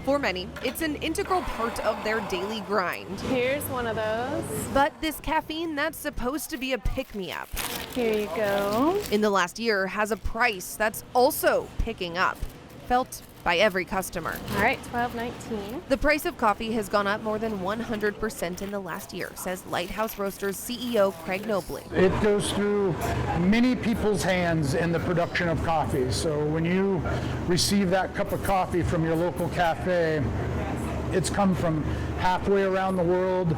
For many, it's an integral part of their daily grind. Here's one of those. But this caffeine, that's supposed to be a pick-me-up. Here you go. In the last year, has a price that's also picking up, felt by every customer. All right, $12.19. The price of coffee has gone up more than 100% in the last year, says Lighthouse Roasters CEO Craig Nobley. It goes through many people's hands in the production of coffee. So when you receive that cup of coffee from your local cafe, it's come from halfway around the world,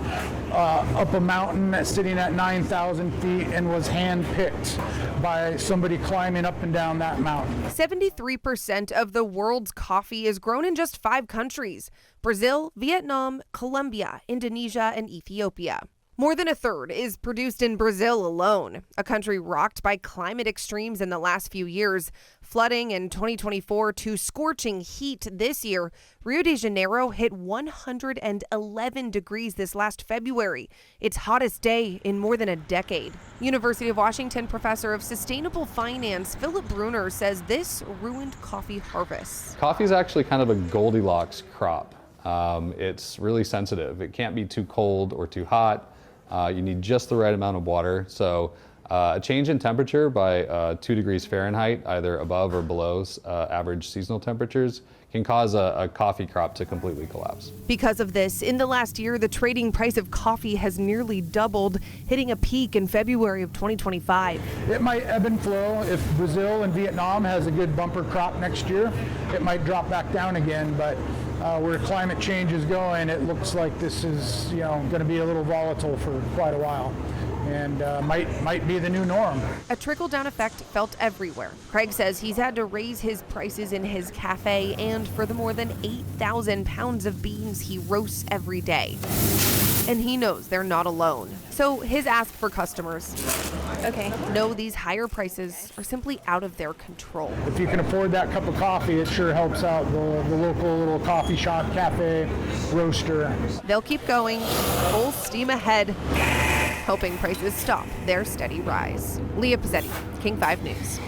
up a mountain sitting at 9,000 feet, and was hand-picked by somebody climbing up and down that mountain. 73% of the world's coffee is grown in just 5 countries: Brazil, Vietnam, Colombia, Indonesia, and Ethiopia. More than a third is produced in Brazil alone, a country rocked by climate extremes in the last few years. Flooding in 2024 to scorching heat this year. Rio de Janeiro hit 111 degrees this last February, its hottest day in more than a decade. University of Washington professor of sustainable finance Philip Bruner says this ruined coffee harvests. Coffee is actually kind of a Goldilocks crop. It's really sensitive. It can't be too cold or too hot. You need just the right amount of water. So a change in temperature by 2 degrees Fahrenheit, either above or below average seasonal temperatures, can cause a coffee crop to completely collapse. Because of this, in the last year, the trading price of coffee has nearly doubled, hitting a peak in February of 2025. It might ebb and flow. If Brazil and Vietnam has a good bumper crop next year, it might drop back down again. But where climate change is going, it looks like this is going to be a little volatile for quite a while, and might be the new norm. A trickle-down effect felt everywhere. Craig says he's had to raise his prices in his cafe and for the more than 8,000 pounds of beans he roasts every day. And he knows they're not alone. So his ask for customers: Okay. know these higher prices are simply out of their control. If you can afford that cup of coffee, it sure helps out the local little coffee shop, cafe, roaster. They'll keep going, full steam ahead, hoping prices stop their steady rise. Leah Pizzetti, King 5 News.